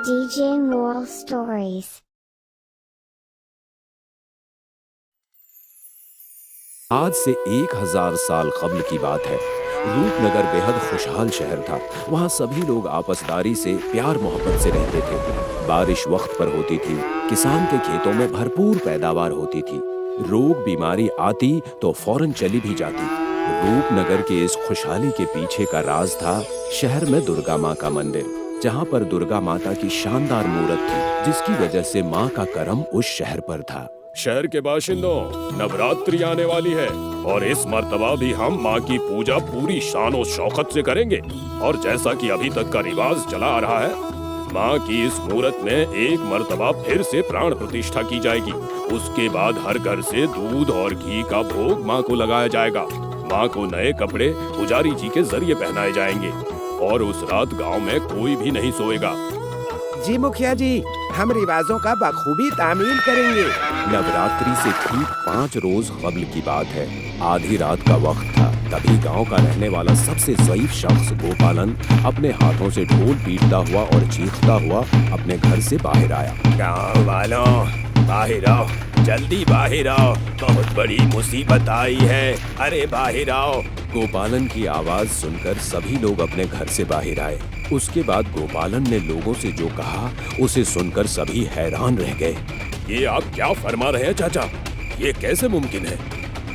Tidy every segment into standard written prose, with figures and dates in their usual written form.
DJ Moral Stories। आज से 1000 साल कब्ल की बात है। रूपनगर बेहद खुशहाल शहर था। वहाँ सभी लोग आपसदारी से प्यार मोहब्बत से रहते थे। बारिश वक्त पर होती थी। किसान के खेतों में भरपूर पैदावार होती थी। रोग बीमारी आती तो फौरन चली भी जाती। रूपनगर के इस खुशहाली के पीछे का राज था शहर में दुर्गा माँ का मंदिर, जहाँ पर दुर्गा माता की शानदार मूर्त थी, जिसकी वजह से माँ का करम उस शहर पर था। शहर के बाशिंदों, नवरात्रि आने वाली है और इस मर्तबा भी हम माँ की पूजा पूरी शान और शौकत से करेंगे। और जैसा कि अभी तक का रिवाज चला आ रहा है, माँ की इस मूर्त में एक मर्तबा फिर से प्राण प्रतिष्ठा की जाएगी। उसके बाद हर घर से दूध और घी का भोग माँ को लगाया जाएगा। माँ को नए कपड़े पुजारी जी के जरिए पहनाए जाएंगे और उस रात गांव में कोई भी नहीं सोएगा। जी मुखिया जी, हम रिवाजों का बखूबी तामील करेंगे। नवरात्रि से ठीक 5 रोज कब्ल की बात है। आधी रात का वक्त था। तभी गांव का रहने वाला सबसे ज़ईफ शख्स गोपालन अपने हाथों से ढोल पीटता हुआ और चीखता हुआ अपने घर से बाहर आया। गाँव वालों, बाहर आओ, जल्दी बाहर आओ, बहुत बड़ी मुसीबत आई है, अरे बाहर आओ। गोपालन की आवाज सुनकर सभी लोग अपने घर से बाहर आए। उसके बाद गोपालन ने लोगों से जो कहा, उसे सुनकर सभी हैरान रह गए। ये आप क्या फरमा रहे हैं चाचा? ये कैसे मुमकिन है?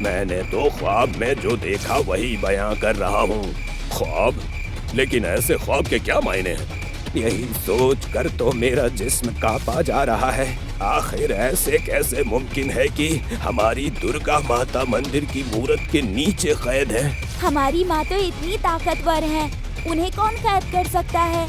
मैंने तो ख्वाब में जो देखा वही बयां कर रहा हूँ। ख्वाब? लेकिन ऐसे ख्वाब के क्या मायने हैं? यही सोच कर तो मेरा जिस्म कांपा जा रहा है। आखिर ऐसे कैसे मुमकिन है कि हमारी दुर्गा माता मंदिर की मूर्त के नीचे कैद है? हमारी माँ तो इतनी ताकतवर है, उन्हें कौन कैद कर सकता है?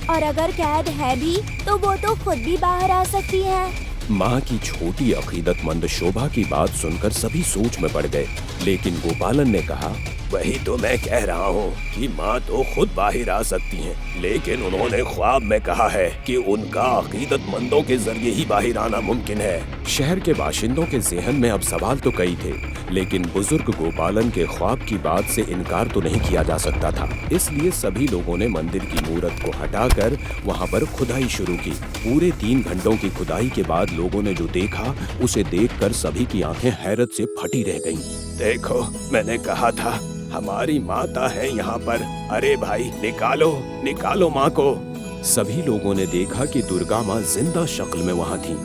और अगर कैद है भी तो वो तो खुद भी बाहर आ सकती है। माँ की छोटी अकीदतमंद शोभा की बात सुनकर सभी सोच में पड़ गए। लेकिन गोपालन ने कहा, वही तो मैं कह रहा हूँ कि माँ तो खुद बाहर आ सकती हैं, लेकिन उन्होंने ख्वाब में कहा है कि उनका अकीदतमंदों के जरिए ही बाहर आना मुमकिन है। शहर के बाशिंदों के ज़हन में अब सवाल तो कई थे, लेकिन बुजुर्ग गोपालन के ख्वाब की बात से इनकार तो नहीं किया जा सकता था। इसलिए सभी लोगों ने मंदिर की मूर्त को हटाकर वहाँ पर खुदाई शुरू की। पूरे 3 घंटों की खुदाई के बाद लोगों ने जो देखा, उसे देखकर सभी की आंखें हैरत से फटी रह गईं। देखो, मैंने कहा था हमारी माता है यहाँ पर। अरे भाई, निकालो निकालो माँ को। सभी लोगों ने देखा कि दुर्गा माँ जिंदा शक्ल में वहाँ थी।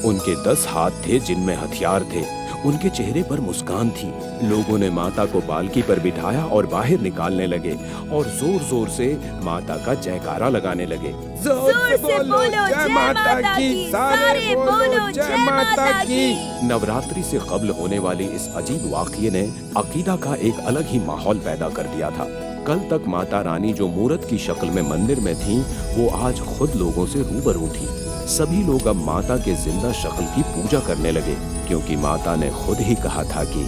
उनके 10 हाथ थे जिनमें हथियार थे। उनके चेहरे पर मुस्कान थी। लोगों ने माता को पालकी पर बिठाया और बाहर निकालने लगे और जोर जोर से माता का जयकारा लगाने लगे। जोर से बोलो जय माता की, सारे बोलो जय माता की। नवरात्रि से कब्ल होने वाली इस अजीब वाक़ये ने अकीदा का एक अलग ही माहौल पैदा कर दिया था। कल तक माता रानी जो मूर्त की शक्ल में मंदिर में थीं, वो आज खुद लोगों से रूबरू थीं। सभी लोग अब माता के जिंदा शक्ल की पूजा करने लगे, क्योंकि माता ने खुद ही कहा था कि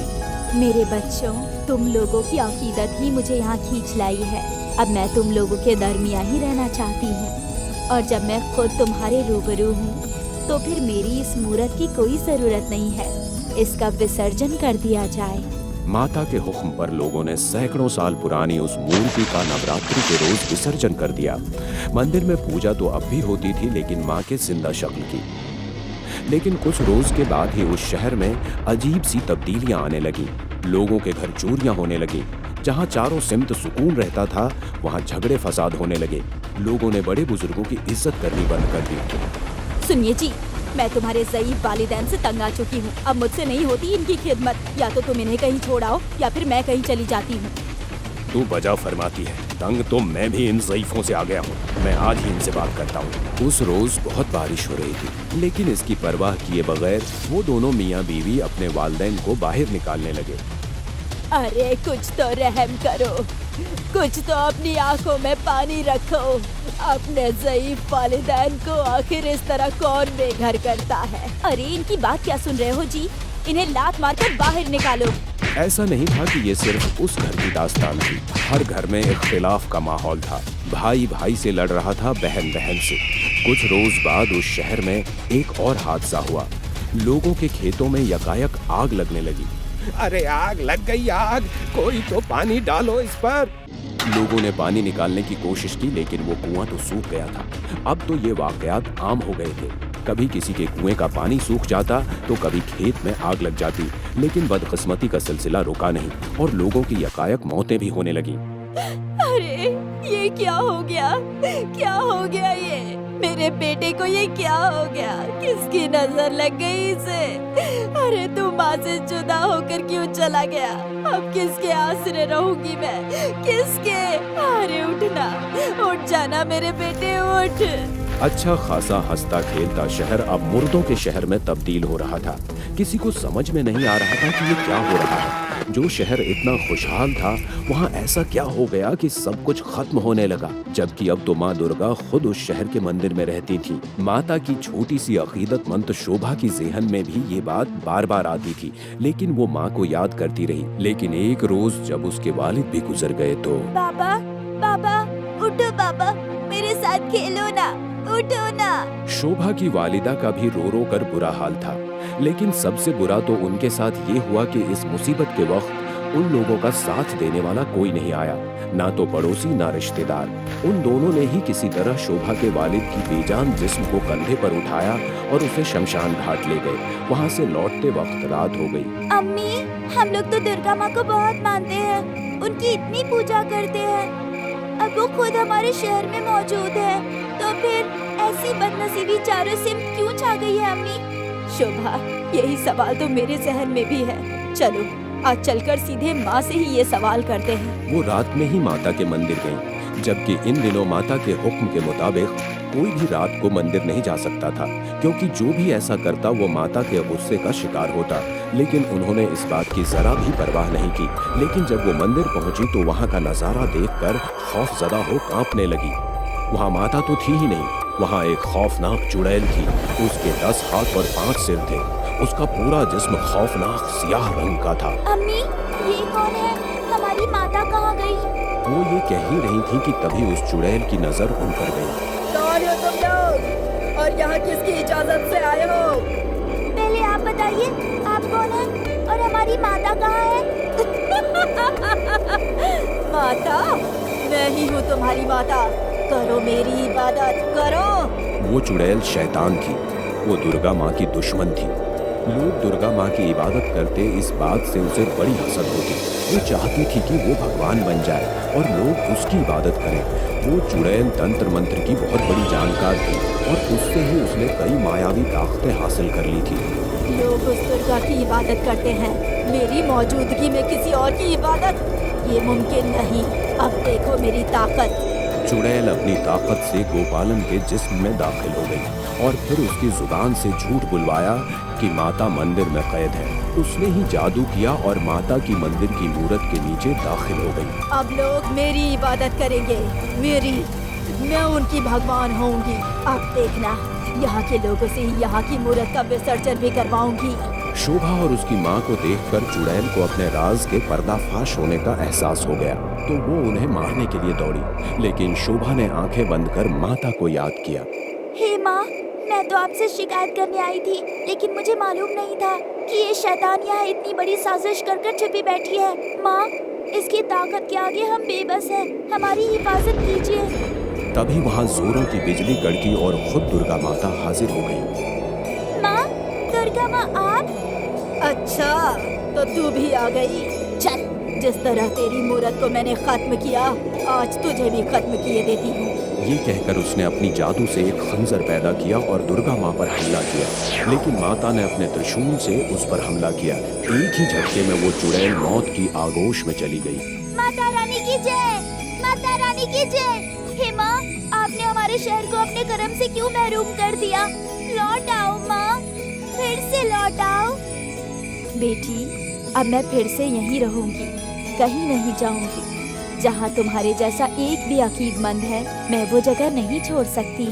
मेरे बच्चों, तुम लोगों की अकीदत ही मुझे यहाँ खींच लाई है। अब मैं तुम लोगों के दरमियान ही रहना चाहती हूँ, और जब मैं खुद तुम्हारे रूबरू हूँ तो फिर मेरी इस मूर्त की कोई जरूरत नहीं है। इसका विसर्जन कर दिया जाए। माता के हुक्म पर लोगों ने सैकड़ों साल पुरानी उस मूर्ति का नवरात्रि के रोज विसर्जन कर दिया। मंदिर में पूजा तो अब भी होती थी, लेकिन माँ के जिंदा शक्ल की। लेकिन कुछ रोज के बाद ही उस शहर में अजीब सी तब्दीलियां आने लगी। लोगों के घर चोरियां होने लगी। जहाँ चारों सिमत सुकून रहता था, वहाँ झगड़े फसाद होने लगे। लोगों ने बड़े बुजुर्गों की इज्जत करनी बंद कर दी। सुनिए जी, मैं तुम्हारे ज़ईफ वालिदैन से तंग आ चुकी हूँ। अब मुझसे नहीं होती इनकी खिदमत। या तो तुम इन्हें कहीं छोड़ाओ या फिर मैं कहीं चली जाती हूँ। तू बजा फरमाती है। तंग तो मैं भी इन ज़ईफों से आ गया हूँ। मैं आज ही इनसे बात करता हूँ। उस रोज बहुत बारिश हो रही थी, लेकिन इसकी परवाह किए बगैर वो दोनों मियाँ बीवी अपने वालिदैन को बाहर निकालने लगे। अरे कुछ तो रहम करो, कुछ तो अपनी आंखों में पानी रखो। अपने ज़ईफ वालिदैन को आखिर इस तरह कौन बेघर करता है? अरे इनकी बात क्या सुन रहे हो जी? इन्हें लात मारकर बाहर निकालो। ऐसा नहीं था कि ये सिर्फ उस घर की दास्तान थी। हर घर में इख्तिलाफ का माहौल था। भाई भाई से लड़ रहा था, बहन बहन से। कुछ रोज बाद उस शहर में एक और हादसा हुआ। लोगों के खेतों में यकायक आग लगने लगी। अरे आग लग गई, आग! कोई तो पानी डालो इस पर। लोगों ने पानी निकालने की कोशिश की, लेकिन वो कुआं तो सूख गया था। अब तो ये वाकयात आम हो गए थे। कभी किसी के कुएं का पानी सूख जाता तो कभी खेत में आग लग जाती, लेकिन बदकिस्मती का सिलसिला रुका नहीं और लोगों की यकायक मौतें भी होने लगी। अरे ये क्या हो गया? क्या हो गया ये? मेरे बेटे को ये क्या हो गया? किसकी नजर लग गई इसे? अरे तू माँ से जुदा होकर क्यों चला गया? अब किसके आसरे रहूंगी मैं? किसके? अरे उठना, उठ जाना मेरे बेटे, उठ। अच्छा खासा हंसता खेलता शहर अब मुर्दों के शहर में तब्दील हो रहा था। किसी को समझ में नहीं आ रहा था कि ये क्या हो रहा है। जो शहर इतना खुशहाल था, वहाँ ऐसा क्या हो गया कि सब कुछ खत्म होने लगा। जबकि अब तो माँ दुर्गा खुद उस शहर के मंदिर में रहती थी। माता की छोटी सी अकीदतमंद शोभा की ज़हन में भी ये बात बार बार आती थी, लेकिन वो माँ को याद करती रही। लेकिन एक रोज जब उसके वालिद भी गुजर गए तो बाबा, बाबा, उठो बाबा, मेरे साथ खेलो ना, उठो ना। शोभा की वालिदा का भी रो रो कर बुरा हाल था, लेकिन सबसे बुरा तो उनके साथ ये हुआ कि इस मुसीबत के वक्त उन लोगों का साथ देने वाला कोई नहीं आया, ना तो पड़ोसी ना रिश्तेदार। उन दोनों ने ही किसी तरह शोभा के वालिद की बेजान जिस्म को कंधे पर उठाया और उसे शमशान घाट ले गए। वहाँ से लौटते वक्त रात हो गई। अम्मी, हम लोग तो दुर्गा माँ को बहुत मानते हैं, उनकी इतनी पूजा करते हैं। अब वो खुद हमारे शहर में मौजूद है, तो फिर ऐसी बदनसीबी चारों सिमत क्यों छा गई है अम्मी? शोभा, यही सवाल तो मेरे जहन में भी है। चलो आज चलकर सीधे माँ से ही ये सवाल करते हैं। वो रात में ही माता के मंदिर गईं, जबकि इन दिनों माता के हुक्म के मुताबिक कोई भी रात को मंदिर नहीं जा सकता था, क्योंकि जो भी ऐसा करता वो माता के गुस्से का शिकार होता। लेकिन उन्होंने इस बात की जरा भी परवाह नहीं की। लेकिन जब वो मंदिर पहुंची तो वहाँ का नजारा देखकर खौफजदा हो कांपने लगी। वहाँ माता तो थी ही नहीं, वहाँ एक खौफनाक चुड़ैल थी। उसके 10 हाथ और 5 सिर थे। उसका पूरा जिस्म खौफनाक सियाह रंग का था। अम्मी, ये कौन है? हमारी माता कहाँ गई? वो ये कह ही रही थी कि तभी उस चुड़ैल की नजर उन पर गई। कौन हो तुम लोग और यहाँ किसकी इजाजत से आए हो? पहले आप बताइए, आप कौन हैं और हमारी माता कहाँ है? माता, मैं ही हूँ तुम्हारी माता। करो मेरी इबादत, करो। वो चुड़ैल शैतान थी। वो दुर्गा माँ की दुश्मन थी। लोग दुर्गा माँ की इबादत करते इस बात से उसे बड़ी हसद होती। वो चाहती थी कि वो भगवान बन जाए और लोग उसकी इबादत करें। वो चुड़ैल तंत्र मंत्र की बहुत बड़ी जानकार थी और उससे ही उसने कई मायावी ताकतें हासिल कर ली थी। लोग उस दुर्गा की इबादत करते हैं, मेरी मौजूदगी में किसी और की इबादत, ये मुमकिन नहीं। अब देखो मेरी ताकत। चुड़ैल अपनी ताकत से गोपालन के जिस्म में दाखिल हो गई और फिर उसकी जुबान से झूठ बुलवाया कि माता मंदिर में कैद है। उसने ही जादू किया और माता की मंदिर की मूरत के नीचे दाखिल हो गई। अब लोग मेरी इबादत करेंगे, मेरी। मैं उनकी भगवान होंगी। अब देखना, यहाँ के लोगों से ही यहाँ की मूरत का विसर्जन भी करवाऊंगी। शोभा और उसकी माँ को देखकर चुड़ैल को अपने राज के पर्दाफाश होने का एहसास हो गया, तो वो उन्हें मारने के लिए दौड़ी। लेकिन शोभा ने आंखें बंद कर माता को याद किया। हे माँ, मैं तो आपसे शिकायत करने आई थी, लेकिन मुझे मालूम नहीं था कि ये शैतान यहाँ इतनी बड़ी साजिश कर छुपी बैठी है। माँ, इसकी ताकत के आगे हम बेबस हैं, हमारी हिफाजत कीजिए। तभी वहाँ जोरों की बिजली कड़की और खुद दुर्गा माता हाजिर हो गई। माँ, दुर्गा माँ आप? अच्छा, तो तू भी आ गई। चल, जिस तरह तेरी मूरत को मैंने खत्म किया, आज तुझे भी खत्म किए देती हूँ। ये कहकर उसने अपनी जादू से एक खंजर पैदा किया और दुर्गा माँ पर हमला किया। लेकिन माता ने अपने त्रिशूल से उस पर हमला किया। एक ही झटके में वो चुड़ैल मौत की आगोश में चली गई। माता रानी की जय, माता रानी की जय। हे माँ, आपने हमारे शहर को अपने करम से क्यों महरूम कर दिया? लौट आओ माँ, फिर से लौट आओ। बेटी, अब मैं फिर से यहीं रहूंगी, कहीं नहीं जाऊंगी। जहाँ तुम्हारे जैसा एक भी अकीदमंद है, मैं वो जगह नहीं छोड़ सकती।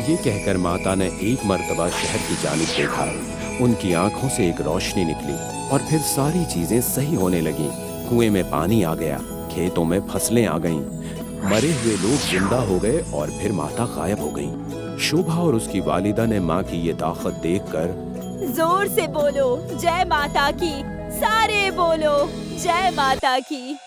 ये कहकर माता ने एक मर्तबा शहर की जानिब देखा। उनकी आंखों से एक रोशनी निकली और फिर सारी चीजें सही होने लगीं। कुएं में पानी आ गया, खेतों में फसलें आ गईं, मरे हुए लोग जिंदा हो गए और फिर माता गायब हो गई। शोभा और उसकी वालिदा ने माँ की ये ताकत देखकर जोर से बोलो जय माता की, सारे बोलो जय माता की।